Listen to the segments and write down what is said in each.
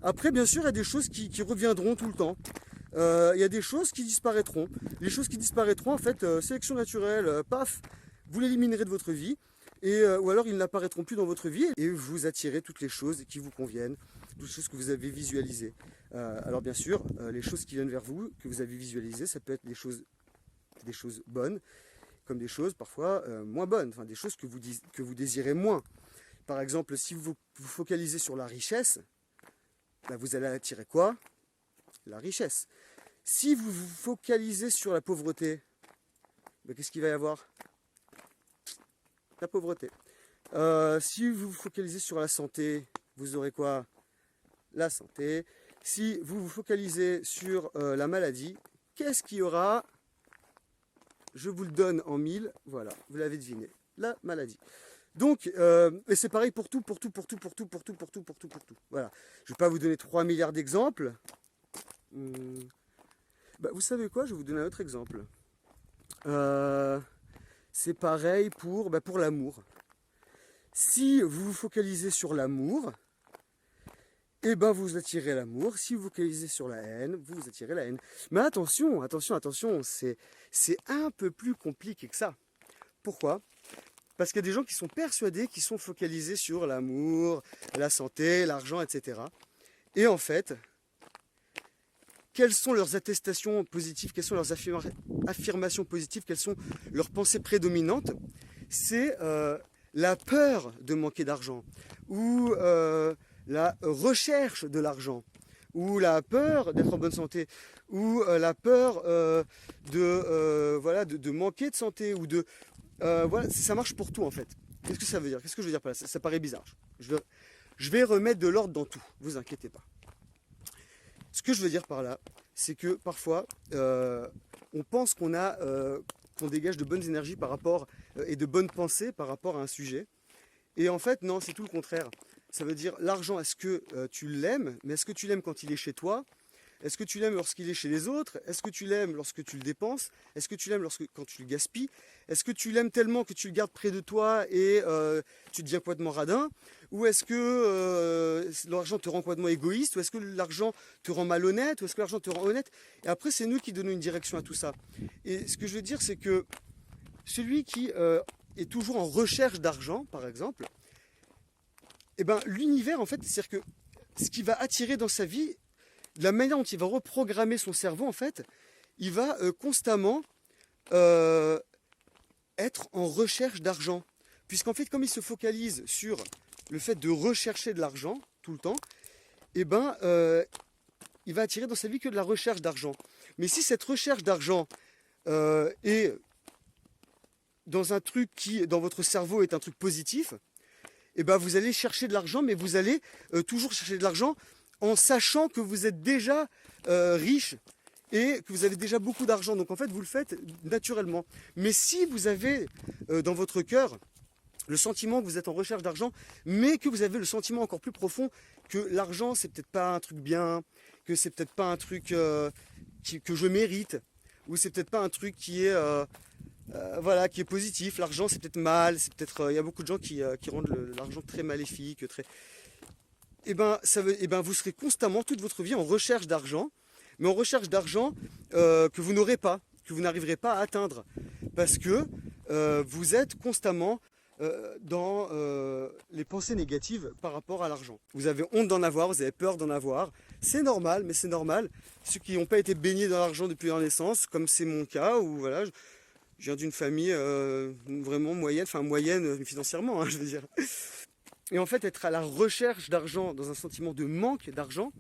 Après, bien sûr, il y a des choses qui reviendront tout le temps. Il y a des choses qui disparaîtront. Les choses qui disparaîtront, en fait, sélection naturelle, paf, vous l'éliminerez de votre vie. Ou alors ils n'apparaîtront plus dans votre vie et vous attirez toutes les choses qui vous conviennent, toutes les choses que vous avez visualisées. Alors bien sûr, les choses qui viennent vers vous, que vous avez visualisées, ça peut être des choses bonnes, comme des choses parfois moins bonnes, enfin des choses que vous désirez moins. Par exemple, si vous vous focalisez sur la richesse, ben vous allez attirer quoi? La richesse. Si vous vous focalisez sur la pauvreté, ben qu'est-ce qu'il va y avoir? La pauvreté. Si vous vous focalisez sur la santé, vous aurez quoi? La santé. Si vous vous focalisez sur la maladie, qu'est-ce qu'il y aura? Je vous le donne en 1000, voilà, vous l'avez deviné, la maladie. Donc, et c'est pareil pour tout. Voilà. Je ne vais pas vous donner 3 milliards d'exemples. Bah, vous savez quoi? Je vais vous donner un autre exemple. C'est pareil pour l'amour. Si vous vous focalisez sur l'amour, eh ben vous attirez l'amour. Si vous vous focalisez sur la haine, vous attirez la haine. Mais attention, c'est un peu plus compliqué que ça. Pourquoi? Parce qu'il y a des gens qui sont persuadés qu'ils sont focalisés sur l'amour, la santé, l'argent, etc. Et en fait, quelles sont leurs attestations positives, quelles sont leurs affirmations positives, quelles sont leurs pensées prédominantes? C'est la peur de manquer d'argent, ou la recherche de l'argent, ou la peur d'être en bonne santé, ou la peur de manquer de santé, ou de... voilà, ça marche pour tout en fait. Qu'est-ce que ça veut dire? Qu'est-ce que je veux dire par là? Ça paraît bizarre. Je vais remettre de l'ordre dans tout, vous inquiétez pas. Ce que je veux dire par là, c'est que parfois, on pense qu'on dégage de bonnes énergies par rapport et de bonnes pensées par rapport à un sujet. Et en fait, non, c'est tout le contraire. Ça veut dire, l'argent, est-ce que tu l'aimes? Mais est-ce que tu l'aimes quand il est chez toi? Est-ce que tu l'aimes lorsqu'il est chez les autres? Est-ce que tu l'aimes lorsque tu le dépenses? Est-ce que tu l'aimes quand tu le gaspilles? Est-ce que tu l'aimes tellement que tu le gardes près de toi et tu deviens complètement radin? Ou est-ce que l'argent te rend complètement égoïste? Ou est-ce que l'argent te rend malhonnête? Ou est-ce que l'argent te rend honnête? Et après, c'est nous qui donnons une direction à tout ça. Et ce que je veux dire, c'est que celui qui est toujours en recherche d'argent, par exemple, eh ben, l'univers, en fait, c'est-à-dire que ce qui va attirer dans sa vie, la manière dont il va reprogrammer son cerveau, en fait, il va constamment être en recherche d'argent. Puisqu'en fait, comme il se focalise sur le fait de rechercher de l'argent tout le temps, eh ben, il va attirer dans sa vie que de la recherche d'argent. Mais si cette recherche d'argent est dans un truc qui, dans votre cerveau, est un truc positif, eh ben, vous allez chercher de l'argent, mais vous allez toujours chercher de l'argent en sachant que vous êtes déjà riche et que vous avez déjà beaucoup d'argent. Donc en fait, vous le faites naturellement. Mais si vous avez dans votre cœur le sentiment que vous êtes en recherche d'argent, mais que vous avez le sentiment encore plus profond que l'argent, c'est peut-être pas un truc bien, que c'est peut-être pas un truc que je mérite, ou c'est peut-être pas un truc qui est... voilà, qui est positif. L'argent, c'est peut-être mal, c'est peut-être... Il y a beaucoup de gens qui rendent l'argent très maléfique, très... Eh ben, vous serez constamment, toute votre vie, en recherche d'argent, mais en recherche d'argent que vous n'aurez pas, que vous n'arriverez pas à atteindre. Parce que vous êtes constamment dans les pensées négatives par rapport à l'argent. Vous avez honte d'en avoir, vous avez peur d'en avoir. C'est normal, mais c'est normal. Ceux qui n'ont pas été baignés dans l'argent depuis leur naissance, comme c'est mon cas, où voilà, je viens d'une famille vraiment moyenne, enfin moyenne financièrement, hein, je veux dire. Et en fait, être à la recherche d'argent, dans un sentiment de manque d'argent,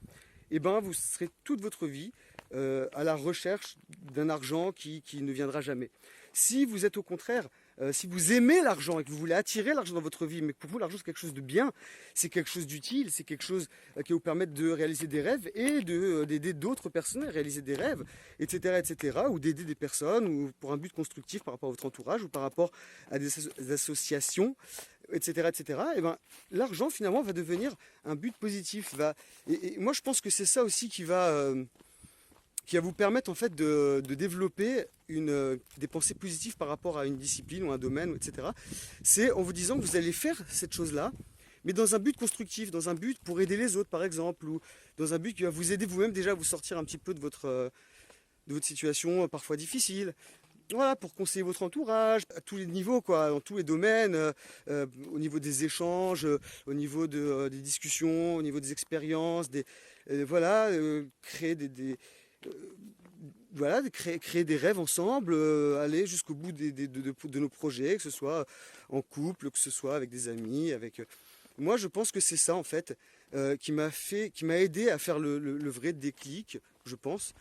eh ben, vous serez toute votre vie à la recherche d'un argent qui ne viendra jamais. Si vous êtes au contraire, si vous aimez l'argent et que vous voulez attirer l'argent dans votre vie, mais que pour vous l'argent c'est quelque chose de bien, c'est quelque chose d'utile, c'est quelque chose qui va vous permettre de réaliser des rêves et d'aider d'autres personnes à réaliser des rêves, etc., ou d'aider des personnes ou pour un but constructif par rapport à votre entourage ou par rapport à des associations, etc., et ben, l'argent finalement va devenir un but positif. Et moi je pense que c'est ça aussi qui va vous permettre en fait de développer des pensées positives par rapport à une discipline ou un domaine, etc. C'est en vous disant que vous allez faire cette chose-là, mais dans un but constructif, dans un but pour aider les autres par exemple, ou dans un but qui va vous aider vous-même déjà à vous sortir un petit peu de votre situation parfois difficile. Voilà, pour conseiller votre entourage à tous les niveaux, quoi, dans tous les domaines, au niveau des échanges, au niveau des discussions, au niveau des expériences, voilà, créer voilà, créer des rêves ensemble, aller jusqu'au bout de nos projets, que ce soit en couple, que ce soit avec des amis, Moi, je pense que c'est ça, en fait, qui m'a aidé à faire le vrai déclic, je pense.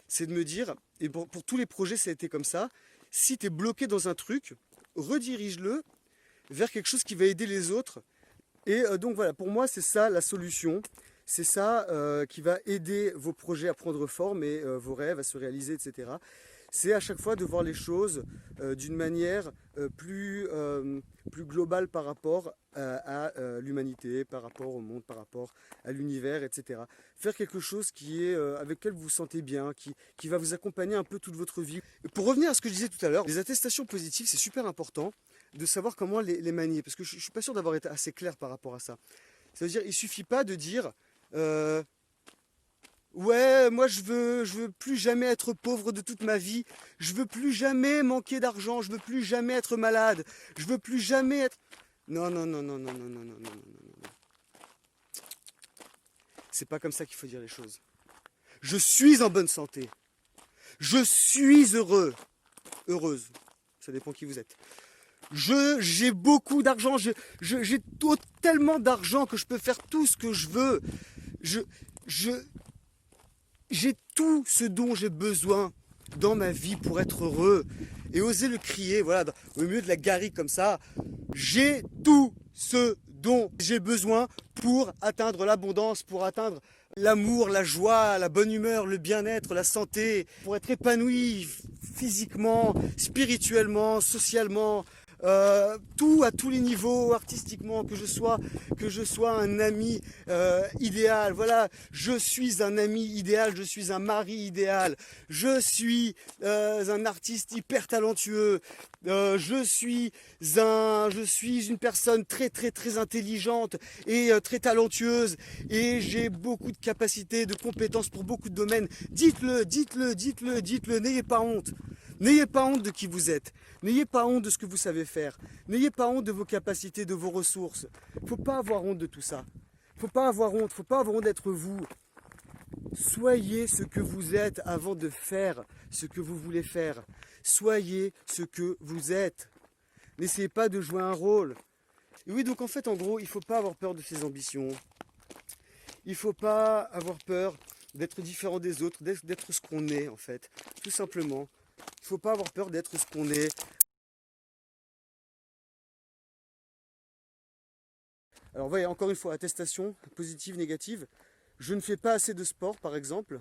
C'est de me dire, et pour tous les projets, ça a été comme ça, si tu es bloqué dans un truc, redirige-le vers quelque chose qui va aider les autres. Et donc voilà, pour moi, c'est ça la solution. C'est ça qui va aider vos projets à prendre forme et vos rêves à se réaliser, etc. C'est à chaque fois de voir les choses d'une manière plus globale par rapport à l'humanité, par rapport au monde, par rapport à l'univers, etc. Faire quelque chose avec lequel vous vous sentez bien, qui va vous accompagner un peu toute votre vie. Et pour revenir à ce que je disais tout à l'heure, les attestations positives, c'est super important de savoir comment les manier, parce que je ne suis pas sûr d'avoir été assez clair par rapport à ça. Ça veut dire, il ne suffit pas de dire ouais, moi je veux plus jamais être pauvre de toute ma vie, je veux plus jamais manquer d'argent, je veux plus jamais être malade, je veux plus jamais être... Non, non, non, non, non, non, non, non, non, non, non. C'est pas comme ça qu'il faut dire les choses. Je suis en bonne santé. Je suis heureux. Heureuse. Ça dépend qui vous êtes. J'ai beaucoup d'argent, j'ai tellement d'argent que je peux faire tout ce que je veux. J'ai tout ce dont j'ai besoin dans ma vie pour être heureux. Et oser le crier, voilà, au milieu de la garrigue comme ça. J'ai tout ce dont j'ai besoin pour atteindre l'abondance, pour atteindre l'amour, la joie, la bonne humeur, le bien-être, la santé, pour être épanoui physiquement, spirituellement, socialement, tout à tous les niveaux, artistiquement, que je sois un ami idéal. Voilà, je suis un ami idéal, je suis un mari idéal, je suis un artiste hyper talentueux, je suis une personne très très très intelligente et très talentueuse, et j'ai beaucoup de capacités, de compétences pour beaucoup de domaines. Dites-le, dites-le, dites-le, dites-le, n'ayez pas honte. N'ayez pas honte de qui vous êtes. N'ayez pas honte de ce que vous savez faire. N'ayez pas honte de vos capacités, de vos ressources. Il ne faut pas avoir honte de tout ça. Il ne faut pas avoir honte. Il ne faut pas avoir honte d'être vous. Soyez ce que vous êtes avant de faire ce que vous voulez faire. Soyez ce que vous êtes. N'essayez pas de jouer un rôle. Et oui, donc en fait, en gros, il ne faut pas avoir peur de ses ambitions. Il ne faut pas avoir peur d'être différent des autres, d'être ce qu'on est, en fait. Tout simplement. Il ne faut pas avoir peur d'être ce qu'on est. Alors, voyez, encore une fois, attestation positive, négative. Je ne fais pas assez de sport, par exemple.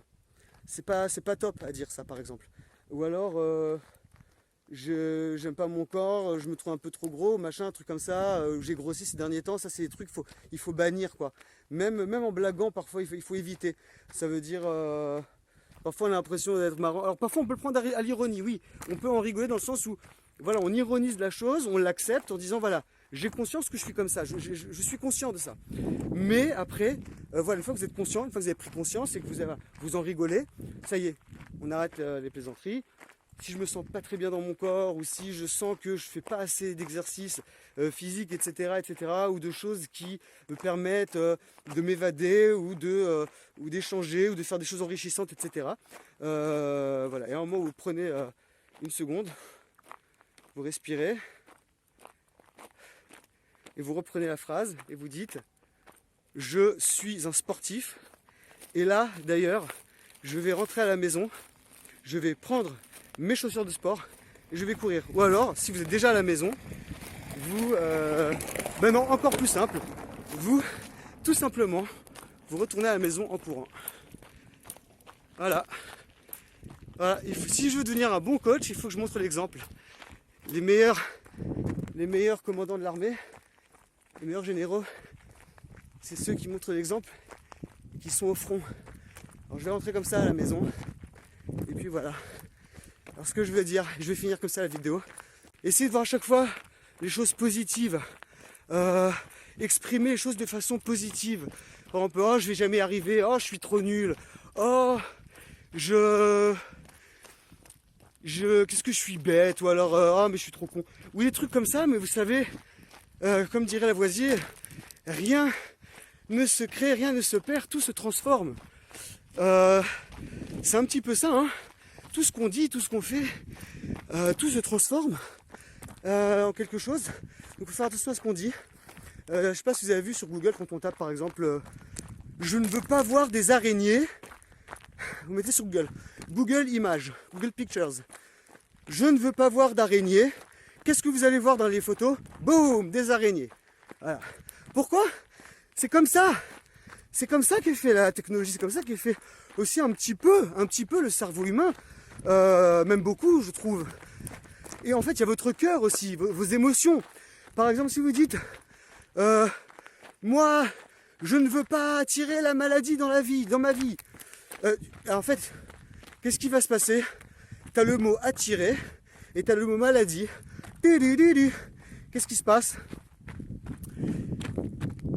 C'est pas top à dire ça, par exemple. Ou alors, j'aime pas mon corps, je me trouve un peu trop gros, machin, un truc comme ça. J'ai grossi ces derniers temps. Ça, c'est des trucs il faut bannir, quoi. Même en blaguant, parfois, il faut éviter. Ça veut dire... Parfois on a l'impression d'être marrant. Alors parfois on peut le prendre à l'ironie, oui. On peut en rigoler dans le sens où voilà, on ironise la chose, on l'accepte en disant voilà, j'ai conscience que je suis comme ça, je suis conscient de ça. Mais après, voilà, une fois que vous êtes conscient, une fois que vous avez pris conscience et que vous en rigolez, ça y est, on arrête les plaisanteries. Si je me sens pas très bien dans mon corps, ou si je sens que je fais pas assez d'exercices physiques, etc., ou de choses qui me permettent de m'évader, ou d'échanger, ou de faire des choses enrichissantes, etc. Voilà. Et à un moment où vous prenez une seconde, vous respirez, et vous reprenez la phrase, et vous dites « Je suis un sportif ». Et là, d'ailleurs, je vais rentrer à la maison, je vais prendre mes chaussures de sport et je vais courir. Ou alors, si vous êtes déjà à la maison, ben non, encore plus simple, tout simplement, vous retournez à la maison en courant. Voilà. Si je veux devenir un bon coach, il faut que je montre l'exemple. Les meilleurs commandants de l'armée, les meilleurs généraux, c'est ceux qui montrent l'exemple, qui sont au front. Alors je vais rentrer comme ça à la maison, et puis voilà. Alors ce que je veux dire, je vais finir comme ça la vidéo. Essayez de voir à chaque fois les choses positives. exprimer les choses de façon positive. Par exemple, oh je vais jamais y arriver, oh je suis trop nul, oh qu'est-ce que je suis bête, ou alors oh mais je suis trop con. Ou des trucs comme ça, mais vous savez, comme dirait Lavoisier, rien ne se crée, rien ne se perd, tout se transforme. C'est un petit peu ça, hein. Tout ce qu'on dit, tout ce qu'on fait, tout se transforme en quelque chose. Donc il faut faire attention à ce qu'on dit. Je ne sais pas si vous avez vu sur Google, quand on tape par exemple je ne veux pas voir des araignées. Vous mettez sur Google, Google Images, Google Pictures. Je ne veux pas voir d'araignées. Qu'est-ce que vous allez voir dans les photos? Boum, des araignées. Voilà. Pourquoi? C'est comme ça. C'est comme ça qu'est fait la technologie. C'est comme ça qu'est fait aussi un petit peu le cerveau humain. Même beaucoup, je trouve. Et en fait, il y a votre cœur aussi, vos émotions. Par exemple, si vous dites moi, je ne veux pas attirer la maladie dans ma vie. En fait, qu'est-ce qui va se passer? T'as le mot attirer et t'as le mot maladie. Qu'est-ce qui se passe?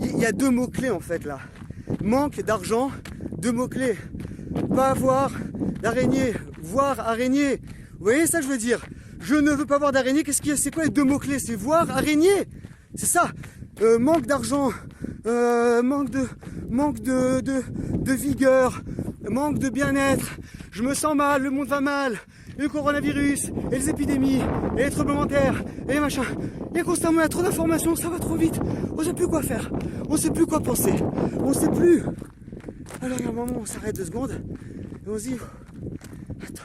Il y a deux mots-clés en fait là. Manque d'argent, deux mots-clés. Pas voir d'araignée, voir araignée. Vous voyez ça que je veux dire? Je ne veux pas voir d'araignée. C'est quoi les deux mots-clés? C'est voir araignée. C'est ça. Manque d'argent, manque de vigueur, manque de bien-être. Je me sens mal, le monde va mal. Le coronavirus, et les épidémies, et les tremblements de terre, et les machins. Il y a constamment, il y a trop d'informations, ça va trop vite. On ne sait plus quoi faire. On ne sait plus quoi penser. On ne sait plus. Alors il y a un moment où on s'arrête 2 secondes et on se dit attends.